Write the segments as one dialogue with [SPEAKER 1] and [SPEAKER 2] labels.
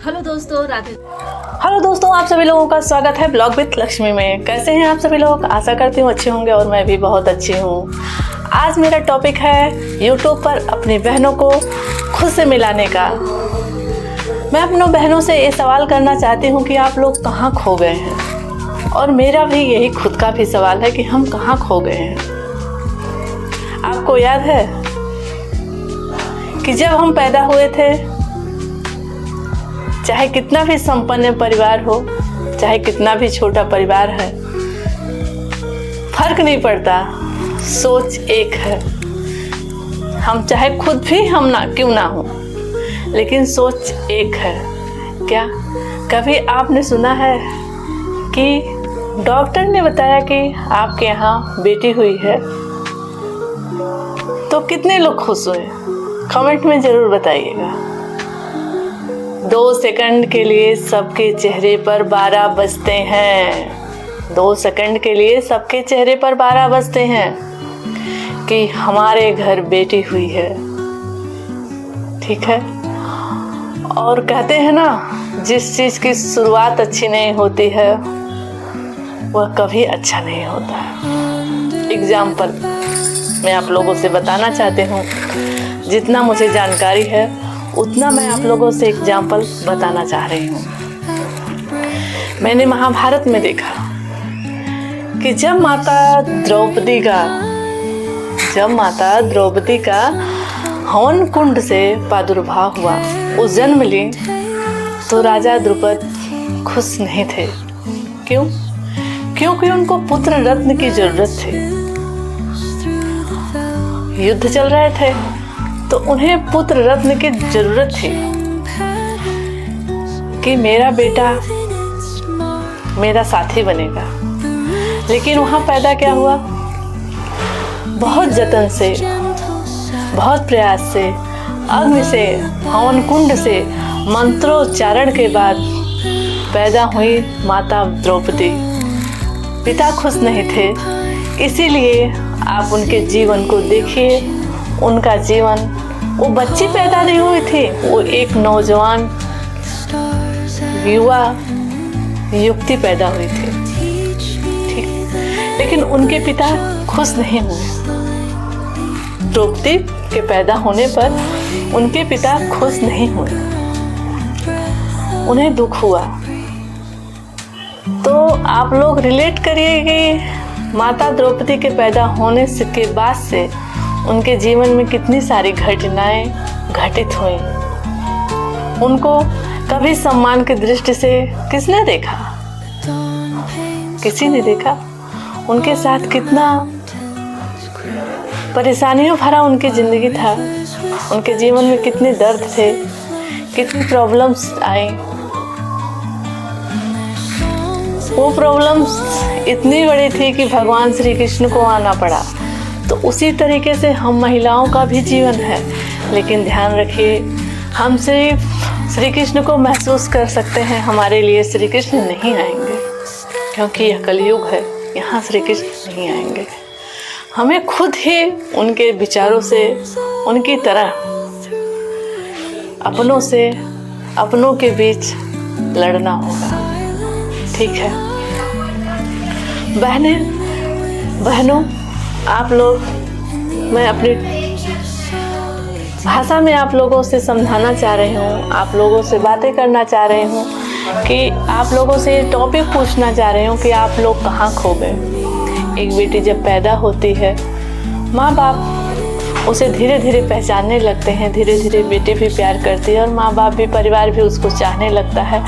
[SPEAKER 1] Hello दोस्तों, Radhe.
[SPEAKER 2] Hello दोस्तों, आप सभी लोगों का स्वागत है ब्लॉग विद लक्ष्मी में। कैसे हैं आप सभी लोग? आशा करती हूँ अच्छे होंगे और मैं भी बहुत अच्छी हूँ। आज मेरा टॉपिक है यूट्यूब पर अपनी बहनों को खुद से मिलाने का। मैं अपनों बहनों से ये सवाल करना चाहती हूँ कि आप लोग कहाँ खो गए हैं, और मेरा भी यही खुद का भी सवाल है कि हम कहाँ खो गए हैं। आपको याद है कि जब हम पैदा हुए थे, चाहे कितना भी संपन्न परिवार हो, चाहे कितना भी छोटा परिवार है, फर्क नहीं पड़ता, सोच एक है। हम चाहे खुद भी हम ना क्यों ना हो, लेकिन सोच एक है। क्या कभी आपने सुना है कि डॉक्टर ने बताया कि आपके यहाँ बेटी हुई है? तो कितने लोग खुश हुए? कमेंट में ज़रूर बताइएगा। 2 सेकंड के लिए सबके चेहरे पर 12 बजते हैं। 2 सेकंड के लिए सबके चेहरे पर 12 बजते हैं कि हमारे घर बेटी हुई है। ठीक है। और कहते हैं ना, जिस चीज़ की शुरुआत अच्छी नहीं होती है वह कभी अच्छा नहीं होता है। एग्जाम्पल मैं आप लोगों से बताना चाहती हूँ। जितना मुझे जानकारी है उतना मैं आप लोगों से एग्जाम्पल बताना चाह रही हूँ। मैंने महाभारत में देखा कि जब माता द्रौपदी का हवन कुंड से प्रादुर्भाव हुआ, वो जन्म ली, तो राजा द्रुपद खुश नहीं थे। क्यों? क्योंकि उनको पुत्र रत्न की जरूरत थी। युद्ध चल रहे थे तो उन्हें पुत्र रत्न की जरूरत थी कि मेरा बेटा मेरा साथी बनेगा। लेकिन वहाँ पैदा क्या हुआ? बहुत जतन से, बहुत प्रयास से, अग्नि से, हवन कुंड से मंत्रोच्चारण के बाद पैदा हुई माता द्रौपदी। पिता खुश नहीं थे, इसीलिए आप उनके जीवन को देखिए। उनका जीवन, वो बच्ची पैदा नहीं हुई थी, वो एक नौजवान युवा युवती पैदा हुई थी। ठीक, लेकिन उनके पिता खुश नहीं हुए। द्रौपदी के पैदा होने पर उनके पिता खुश नहीं हुए, उन्हें दुख हुआ। तो आप लोग रिलेट करिए कि माता द्रौपदी के पैदा होने के बाद से उनके जीवन में कितनी सारी घटनाएं घटित हुई। उनको कभी सम्मान की दृष्टि से किसने देखा? किसी ने देखा। उनके साथ कितना परेशानियों भरा उनकी जिंदगी था। उनके जीवन में कितने दर्द थे, कितनी प्रॉब्लम्स आई। वो प्रॉब्लम्स इतनी बड़ी थी कि भगवान श्री कृष्ण को आना पड़ा। तो उसी तरीके से हम महिलाओं का भी जीवन है। लेकिन ध्यान रखिए, हम सिर्फ श्री कृष्ण को महसूस कर सकते हैं, हमारे लिए श्री कृष्ण नहीं आएंगे, क्योंकि यह कलयुग है। यहाँ श्री कृष्ण नहीं आएंगे। हमें खुद ही उनके विचारों से, उनकी तरह अपनों से, अपनों के बीच लड़ना होगा। ठीक है बहनों, आप लोग, मैं अपनी भाषा में आप लोगों से समझाना चाह रही हूँ, आप लोगों से बातें करना चाह रही हूँ, कि आप लोगों से टॉपिक पूछना चाह रही हूँ कि आप लोग कहाँ खो गए। एक बेटी जब पैदा होती है, माँ बाप उसे धीरे धीरे पहचानने लगते हैं। धीरे धीरे बेटी भी प्यार करती है और माँ बाप भी, परिवार भी उसको चाहने लगता है।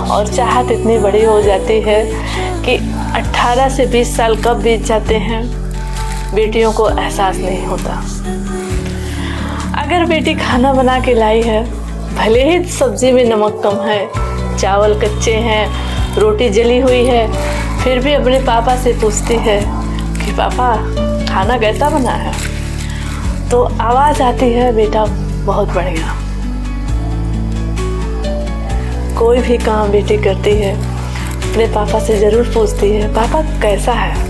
[SPEAKER 2] और चाहत इतनी बड़ी हो जाती है कि 18 से 20 साल कब बीत जाते हैं बेटियों को एहसास नहीं होता। अगर बेटी खाना बना के लाई है, भले ही सब्जी में नमक कम है, चावल कच्चे हैं, रोटी जली हुई है, फिर भी अपने पापा से पूछती है कि पापा खाना कैसा बना है? तो आवाज़ आती है, बेटा बहुत बढ़िया। कोई भी काम बेटी करती है अपने पापा से ज़रूर पूछती है, पापा कैसा है?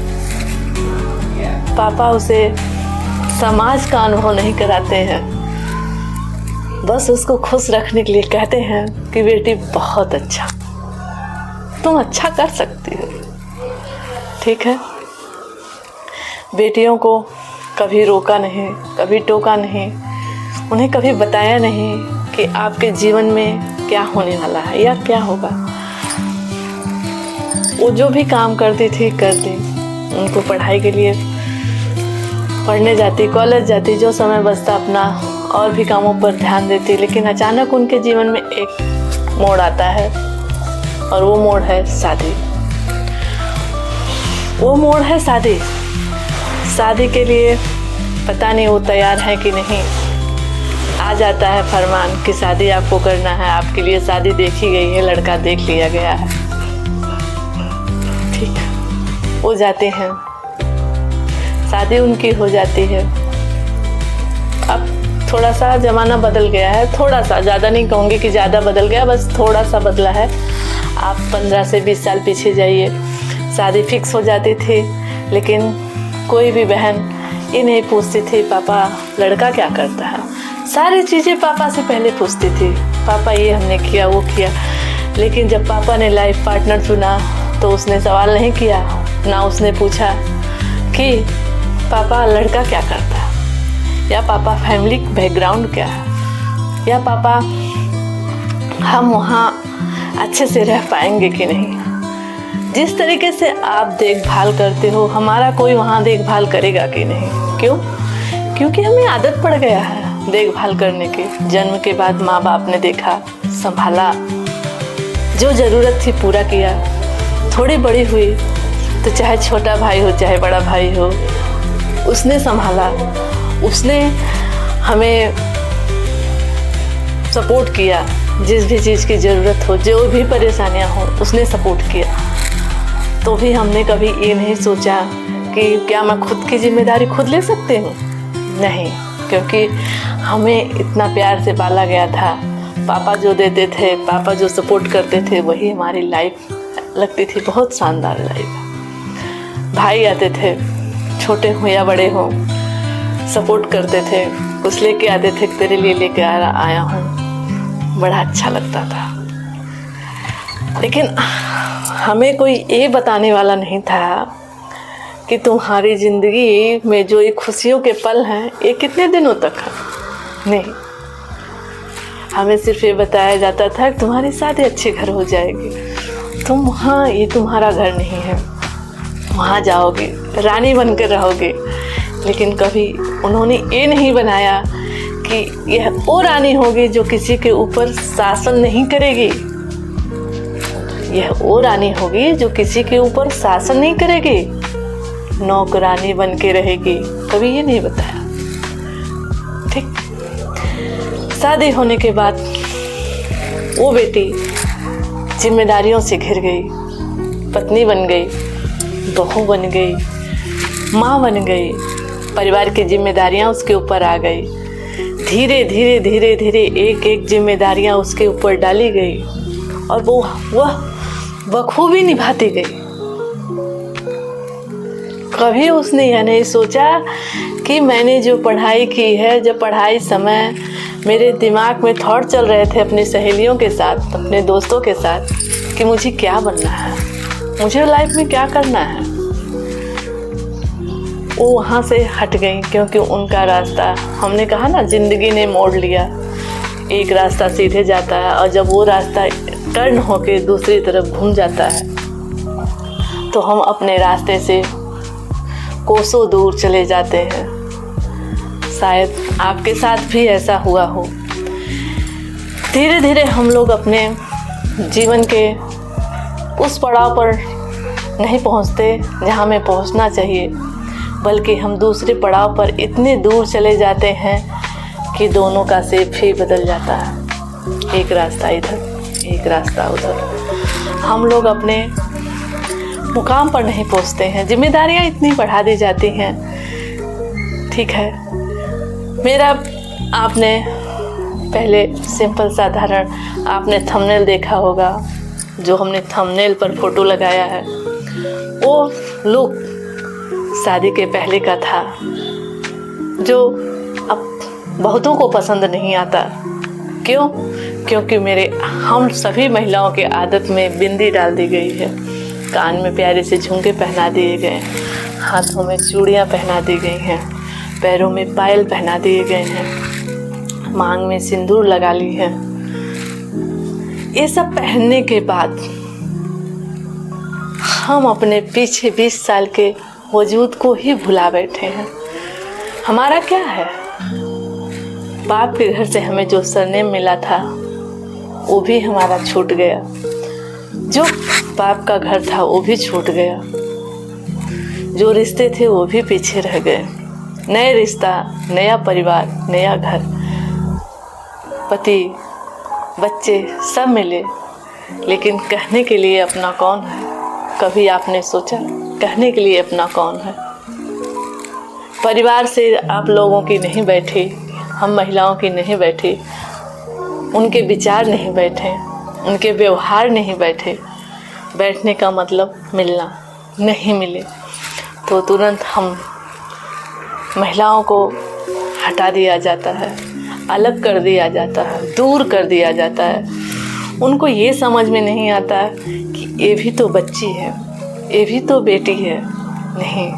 [SPEAKER 2] पापा उसे समाज का अनुभव नहीं कराते हैं, बस उसको खुश रखने के लिए कहते हैं कि बेटी बहुत अच्छा, तुम अच्छा कर सकती हो। ठीक है, बेटियों को कभी रोका नहीं, कभी टोका नहीं, उन्हें कभी बताया नहीं कि आपके जीवन में क्या होने वाला है या क्या होगा। वो जो भी काम करती थी करती, उनको पढ़ाई के लिए पढ़ने जाती, कॉलेज जाती, जो समय बचता अपना और भी कामों पर ध्यान देती। लेकिन अचानक उनके जीवन में एक मोड़ आता है और वो मोड़ है शादी। वो मोड़ है शादी। शादी के लिए पता नहीं वो तैयार है कि नहीं। आ जाता है फरमान कि शादी आपको करना है, आपके लिए शादी देखी गई है, लड़का देख लिया गया है। ठीक है, वो जाते हैं, शादी उनकी हो जाती है। अब थोड़ा सा ज़माना बदल गया है, थोड़ा सा, ज़्यादा नहीं कहूँगी कि ज़्यादा बदल गया, बस थोड़ा सा बदला है। आप 15 से 20 साल पीछे जाइए, शादी फिक्स हो जाती थी, लेकिन कोई भी बहन ये नहीं पूछती थी पापा लड़का क्या करता है। सारी चीज़ें पापा से पहले पूछती थी, पापा ये हमने किया, वो किया। लेकिन जब पापा ने लाइफ पार्टनर चुना तो उसने सवाल नहीं किया, ना उसने पूछा कि पापा लड़का क्या करता है, या पापा फैमिली बैकग्राउंड क्या है, या पापा हम वहाँ अच्छे से रह पाएंगे कि नहीं। जिस तरीके से आप देखभाल करते हो, हमारा कोई वहाँ देखभाल करेगा कि नहीं। क्यों? क्योंकि हमें आदत पड़ गया है देखभाल करने की। जन्म के बाद माँ बाप ने देखा, संभाला, जो ज़रूरत थी पूरा किया। थोड़ी बड़ी हुई तो चाहे छोटा भाई हो चाहे बड़ा भाई हो, उसने संभाला, उसने हमें सपोर्ट किया। जिस भी चीज़ की ज़रूरत हो, जो भी परेशानियां हो, उसने सपोर्ट किया। तो भी हमने कभी ये नहीं सोचा कि क्या मैं खुद की जिम्मेदारी खुद ले सकती हूँ। नहीं, क्योंकि हमें इतना प्यार से पाला गया था। पापा जो देते थे, पापा जो सपोर्ट करते थे, वही हमारी लाइफ लगती थी बहुत शानदार लाइफ। भाई आते थे, छोटे हो या बड़े हो, सपोर्ट करते थे, कुछ लेके आते थे, तेरे लिए लेके आया हूँ, बड़ा अच्छा लगता था। लेकिन हमें कोई ये बताने वाला नहीं था कि तुम्हारी ज़िंदगी में जो ये खुशियों के पल हैं ये कितने दिनों तक है। नहीं, हमें सिर्फ ये बताया जाता था कि तुम्हारी शादी अच्छे घर हो जाएगी, तुम वहाँ, ये तुम्हारा घर नहीं है, वहाँ जाओगे, रानी बनकर रहोगे। लेकिन कभी उन्होंने ये नहीं बनाया कि यह वो रानी होगी जो किसी के ऊपर शासन नहीं करेगी, यह वो रानी होगी जो किसी के ऊपर शासन नहीं करेगी, नौकरानी बन के रहेगी। कभी ये नहीं बताया। ठीक, शादी होने के बाद वो बेटी जिम्मेदारियों से घिर गई, पत्नी बन गई, बहू बन गई, माँ बन गई, परिवार की जिम्मेदारियाँ उसके ऊपर आ गई। धीरे धीरे धीरे धीरे एक एक जिम्मेदारियाँ उसके ऊपर डाली गई और वह बखूबी निभाती गई। कभी उसने यह नहीं सोचा कि मैंने जो पढ़ाई की है, जब पढ़ाई समय मेरे दिमाग में थॉट चल रहे थे अपनी सहेलियों के साथ, अपने दोस्तों के साथ, कि मुझे क्या बनना है, मुझे लाइफ में क्या करना है, वो वहाँ से हट गई। क्योंकि उनका रास्ता, हमने कहा ना, ज़िंदगी ने मोड़ लिया। एक रास्ता सीधे जाता है और जब वो रास्ता टर्न होके दूसरी तरफ घूम जाता है तो हम अपने रास्ते से कोसों दूर चले जाते हैं। शायद आपके साथ भी ऐसा हुआ हो। धीरे धीरे हम लोग अपने जीवन के उस पड़ाव पर नहीं पहुंचते जहां हमें पहुंचना चाहिए, बल्कि हम दूसरे पड़ाव पर इतने दूर चले जाते हैं कि दोनों का शेप ही बदल जाता है। एक रास्ता इधर, एक रास्ता उधर। हम लोग अपने मुकाम पर नहीं पहुंचते हैं, जिम्मेदारियां इतनी बढ़ा दी जाती हैं। ठीक है, मेरा आपने पहले सिंपल साधारण आपने थंबनेल देखा होगा, जो हमने थंबनेल पर फोटो लगाया है, वो लुक शादी के पहले का था, जो अब बहुतों को पसंद नहीं आता। क्यों? क्योंकि हम सभी महिलाओं के आदत में बिंदी डाल दी गई है, कान में प्यारे से झुमके पहना दिए गए, हाथों में चूड़ियाँ पहना दी गई हैं, पैरों में पायल पहना दिए गए हैं, मांग में सिंदूर लगा ली है। ये सब पहनने के बाद हम अपने पीछे 20 साल के वजूद को ही भुला बैठे हैं। हमारा क्या है? बाप के घर से हमें जो सरनेम मिला था वो भी हमारा छूट गया, जो बाप का घर था वो भी छूट गया, जो रिश्ते थे वो भी पीछे रह गए। नए रिश्ता, नया परिवार, नया घर, पति, बच्चे सब मिले, लेकिन कहने के लिए अपना कौन है? कभी आपने सोचा कहने के लिए अपना कौन है? परिवार से आप लोगों की नहीं बैठी, हम महिलाओं की नहीं बैठी, उनके विचार नहीं बैठे, उनके व्यवहार नहीं बैठे। बैठने का मतलब मिलना, नहीं मिले तो तुरंत हम महिलाओं को हटा दिया जाता है, अलग कर दिया जाता है, दूर कर दिया जाता है। उनको ये समझ में नहीं आता कि ये भी तो बच्ची है, ये भी तो बेटी है। नहीं,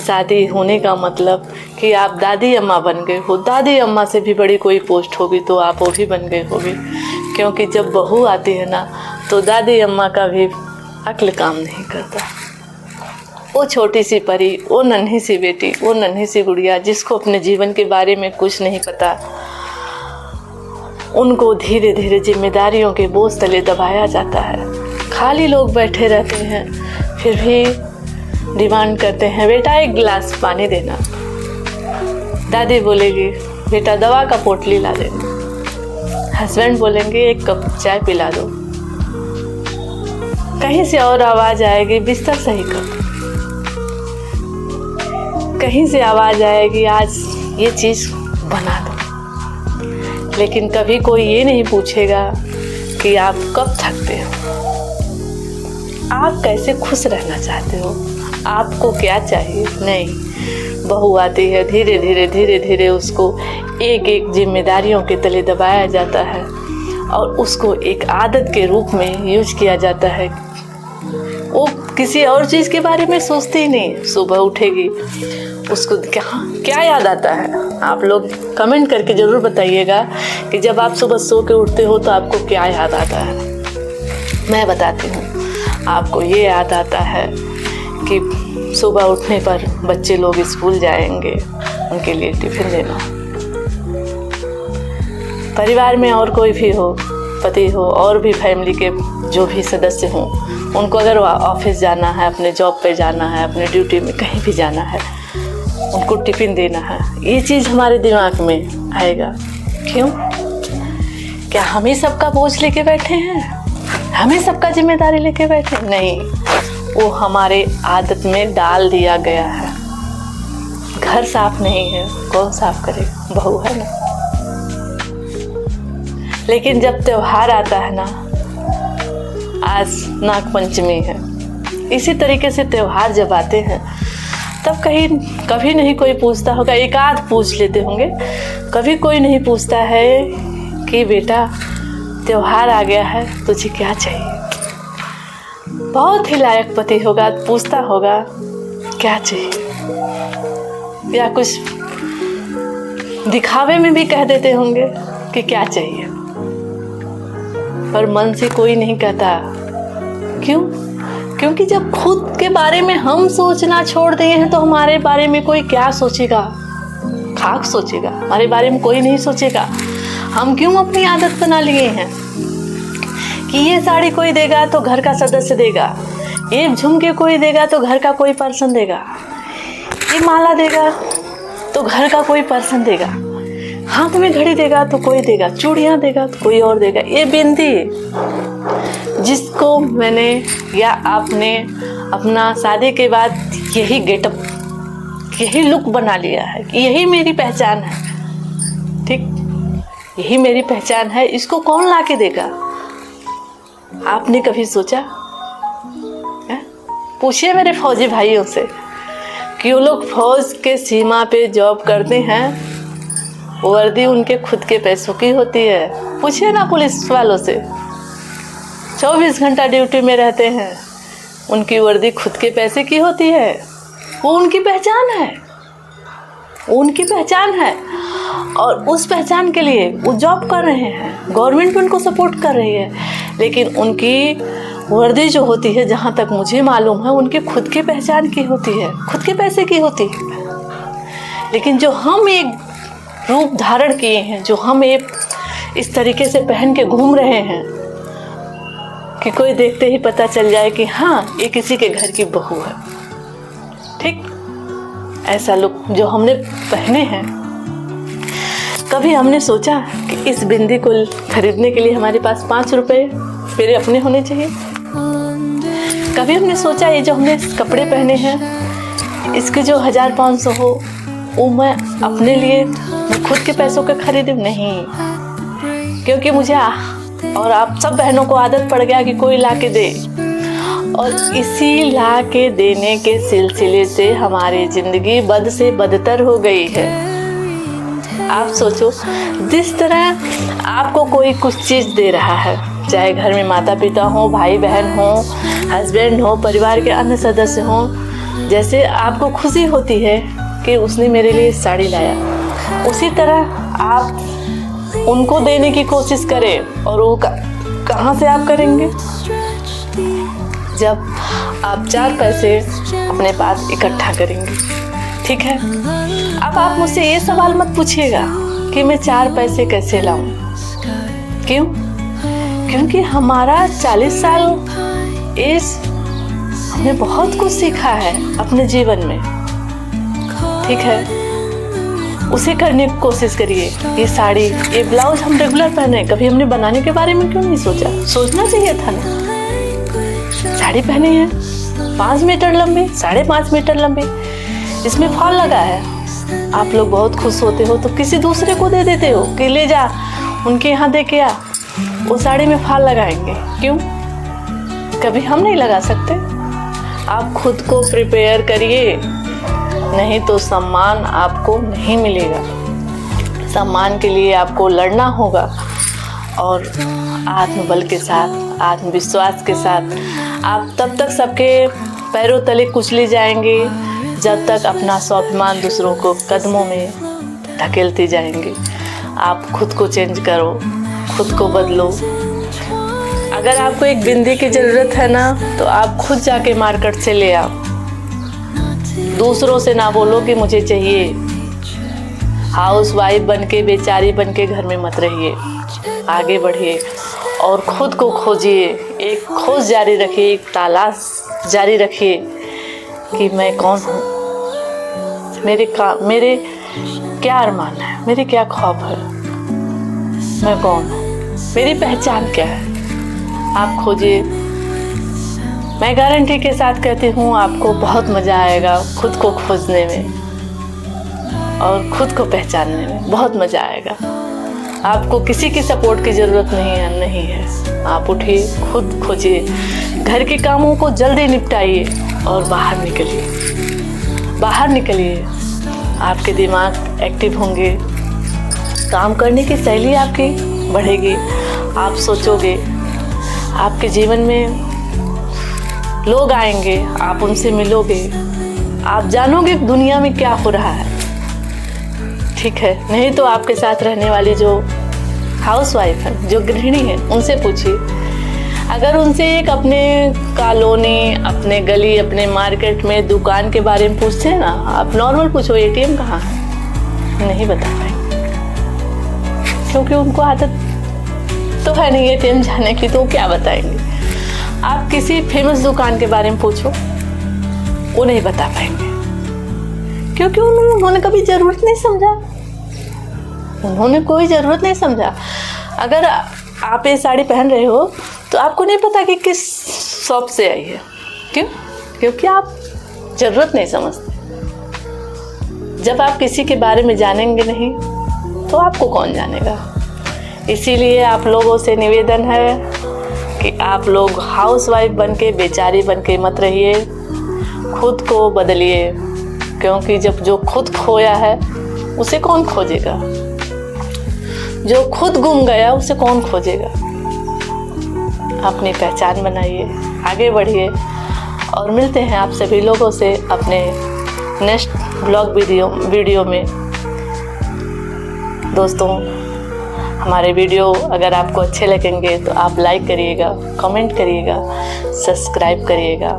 [SPEAKER 2] शादी होने का मतलब कि आप दादी अम्मा बन गए हो। दादी अम्मा से भी बड़ी कोई पोस्ट होगी तो आप वो भी बन गए होगी, क्योंकि जब बहू आती है ना तो दादी अम्मा का भी अक्ल काम नहीं करता। वो छोटी सी परी, वो नन्ही सी बेटी, वो नन्ही सी गुड़िया जिसको अपने जीवन के बारे में कुछ नहीं पता, उनको धीरे धीरे जिम्मेदारियों के बोझ तले दबाया जाता है। खाली लोग बैठे रहते हैं, फिर भी डिमांड करते हैं, बेटा एक गिलास पानी देना। दादी बोलेगी, बेटा दवा का पोटली ला देना। हस्बैंड बोलेंगे, एक कप चाय पिला दो। कहीं से और आवाज़ आएगी, बिस्तर सही कर दो। कहीं से आवाज़ आएगी, आज ये चीज़ बना दो। लेकिन कभी कोई ये नहीं पूछेगा कि आप कब थकते हो, आप कैसे खुश रहना चाहते हो, आपको क्या चाहिए। नहीं, बहू आती है, धीरे धीरे उसको एक एक जिम्मेदारियों के तले दबाया जाता है और उसको एक आदत के रूप में यूज किया जाता है। वो किसी और चीज़ के बारे में सोचती ही नहीं। सुबह उठेगी, उसको क्या याद आता है? आप लोग कमेंट करके ज़रूर बताइएगा कि जब आप सुबह सो के उठते हो तो आपको क्या याद आता है। मैं बताती हूँ, आपको ये याद आता है कि सुबह उठने पर बच्चे लोग स्कूल जाएंगे, उनके लिए टिफ़िन देना। परिवार में और कोई भी हो, पति हो, और भी फैमिली के जो भी सदस्य हों, उनको अगर ऑफिस जाना है, अपने जॉब पे जाना है, अपने ड्यूटी में कहीं भी जाना है, उनको टिफ़िन देना है। ये चीज़ हमारे दिमाग में आएगा। क्यों? क्या हम ही सबका बोझ लेके बैठे हैं? हमें सबका जिम्मेदारी लेके बैठे? नहीं, वो हमारे आदत में डाल दिया गया है। घर साफ नहीं है, कौन साफ करे? बहू है ना। लेकिन जब त्योहार आता है ना, आज नाग पंचमी है, इसी तरीके से त्योहार जब आते हैं तब कभी नहीं कोई पूछता होगा, एक आध पूछ लेते होंगे, कभी कोई नहीं पूछता है कि बेटा त्योहार आ गया है, तुझे क्या चाहिए। बहुत ही लायक पति होगा, पूछता होगा क्या चाहिए, या कुछ दिखावे में भी कह देते होंगे कि क्या चाहिए, पर मन से कोई नहीं कहता। क्यों? क्योंकि जब खुद के बारे में हम सोचना छोड़ दिए हैं तो हमारे बारे में कोई क्या सोचेगा? खाक सोचेगा, हमारे बारे में कोई नहीं सोचेगा। हम क्यों अपनी आदत बना लिए हैं कि ये साड़ी कोई देगा तो घर का सदस्य देगा, ये झुमके कोई देगा तो घर का कोई पर्सन देगा, ये माला देगा तो घर का कोई पर्सन देगा, हाथ में घड़ी देगा तो कोई देगा, चूड़ियाँ देगा तो कोई और देगा। ये बिंदी जिसको मैंने या आपने अपना शादी के बाद यही गेटअप, यही लुक बना लिया है कि यही मेरी पहचान है। ठीक, यही मेरी पहचान है, इसको कौन ला के देगा? आपने कभी सोचा? पूछिए मेरे फौजी भाइयों से कि वो लोग फौज के सीमा पे जॉब करते हैं, वर्दी उनके खुद के पैसों की होती है। पूछिए ना पुलिस वालों से, 24 घंटा ड्यूटी में रहते हैं, उनकी वर्दी खुद के पैसे की होती है। वो उनकी पहचान है, उनकी पहचान है, और उस पहचान के लिए वो जॉब कर रहे हैं, गवर्नमेंट उनको सपोर्ट कर रही है। लेकिन उनकी वर्दी जो होती है, जहाँ तक मुझे मालूम है, उनके खुद के पहचान की होती है, खुद के पैसे की होती है। लेकिन जो हम एक रूप धारण किए हैं, जो हम एक इस तरीके से पहन के घूम रहे हैं कि कोई देखते ही पता चल जाए कि हाँ, ये किसी के घर की बहू है, ठीक, ऐसा लुक जो हमने पहने हैं। कभी हमने सोचा कि इस बिंदी को खरीदने के लिए हमारे पास 5 रुपए मेरे अपने होने चाहिए? कभी हमने सोचा ये जो हमने कपड़े पहने हैं, इसके जो 1500 हो, वो मैं अपने लिए, मैं खुद के पैसों के खरीदूं? नहीं, क्योंकि मुझे और आप सब बहनों को आदत पड़ गया कि कोई ला के दे, और इसी ला के देने के सिलसिले से हमारी ज़िंदगी बद से बदतर हो गई है। आप सोचो, जिस तरह आपको कोई कुछ चीज़ दे रहा है, चाहे घर में माता पिता हो, भाई बहन हो, हस्बैंड हो, परिवार के अन्य सदस्य हो, जैसे आपको खुशी होती है कि उसने मेरे लिए साड़ी लाया, उसी तरह आप उनको देने की कोशिश करें। और वो कहाँ से आप करेंगे? जब आप 4 पैसे अपने पास इकट्ठा करेंगे, ठीक है। अब आप मुझसे ये सवाल मत पूछिएगा कि मैं 4 पैसे कैसे लाऊं। क्यों? क्योंकि हमारा 40 साल एज, हमने बहुत कुछ सीखा है अपने जीवन में, ठीक है। उसे करने की कोशिश करिए। ये साड़ी, ये ब्लाउज हम रेगुलर पहन रहे हैं, कभी हमने बनाने के बारे में क्यों नहीं सोचा? सोचना चाहिए था ना। साड़ी पहने हैं 5 मीटर लंबी, 5.5 मीटर लंबी, इसमें फॉल लगा है। आप लोग बहुत खुश होते हो तो किसी दूसरे को दे देते हो कि ले जा, उनके यहाँ दे के आ, वो साड़ी में फॉल लगाएंगे। क्यों? कभी हम नहीं लगा सकते? आप खुद को प्रिपेयर करिए, नहीं तो सम्मान आपको नहीं मिलेगा। सम्मान के लिए आपको लड़ना होगा, और आत्मबल के साथ, आत्मविश्वास के साथ आप तब तक सबके पैरों तले कुचले जाएंगे जब तक अपना स्वाभिमान दूसरों को कदमों में धकेलते जाएंगे। आप खुद को चेंज करो, खुद को बदलो। अगर आपको एक बिंदी की ज़रूरत है ना, तो आप खुद जाके मार्केट से ले आओ। दूसरों से ना बोलो कि मुझे चाहिए। हाउस वाइफ बन के, बेचारी बन के घर में मत रहिए, आगे बढ़िए और खुद को खोजिए। एक खोज जारी रखिए, एक तलाश जारी रखिए कि मैं कौन हूँ, मेरे क्या अरमान है, मेरे क्या ख्वाब है, मैं कौन हूँ, मेरी पहचान क्या है। आप खोजिए। मैं गारंटी के साथ कहती हूँ, आपको बहुत मज़ा आएगा खुद को खोजने में और खुद को पहचानने में, बहुत मज़ा आएगा। आपको किसी की सपोर्ट की ज़रूरत नहीं है। आप उठिए, खुद खोजिए, घर के कामों को जल्दी निपटाइए और बाहर निकलिए। आपके दिमाग एक्टिव होंगे, काम करने की शैली आपकी बढ़ेगी। आप सोचोगे, आपके जीवन में लोग आएंगे, आप उनसे मिलोगे, आप जानोगे दुनिया में क्या हो रहा है, ठीक है। नहीं तो आपके साथ रहने वाली जो हाउस वाइफ है, जो गृहिणी है, उनसे पूछिए। अगर उनसे एक अपने कॉलोनी, अपने गली, अपने मार्केट में दुकान के बारे में पूछते हैं ना, आप नॉर्मल पूछो एटीएम कहाँ है, नहीं बता पाएंगे, क्योंकि उनको आदत तो है नहीं एटीएम जाने की, तो क्या बताएंगे। आप किसी फेमस दुकान के बारे में पूछो, वो नहीं बता पाएंगे, क्योंकि उन्होंने कभी ज़रूरत नहीं समझा, उन्होंने कोई ज़रूरत नहीं समझा। अगर आप ये साड़ी पहन रहे हो तो आपको नहीं पता कि किस शॉप से आई है। क्यों? क्योंकि आप ज़रूरत नहीं समझते। जब आप किसी के बारे में जानेंगे नहीं तो आपको कौन जानेगा। इसीलिए आप लोगों से निवेदन है कि आप लोग हाउसवाइफ बन के, बेचारी बन के मत रहिए, खुद को बदलिए, क्योंकि जब जो खुद खोया है उसे कौन खोजेगा। जो खुद गुम गया उसे कौन खोजेगा। अपनी पहचान बनाइए, आगे बढ़िए और मिलते हैं आप सभी लोगों से अपने नेक्स्ट ब्लॉग वीडियो में। दोस्तों, हमारे वीडियो अगर आपको अच्छे लगेंगे तो आप लाइक करिएगा, कमेंट करिएगा, सब्सक्राइब करिएगा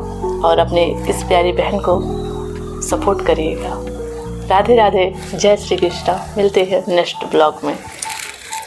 [SPEAKER 2] और अपने इस प्यारी बहन को सपोर्ट करिएगा। राधे राधे, जय श्री कृष्ण। मिलते हैं नेक्स्ट ब्लॉग में।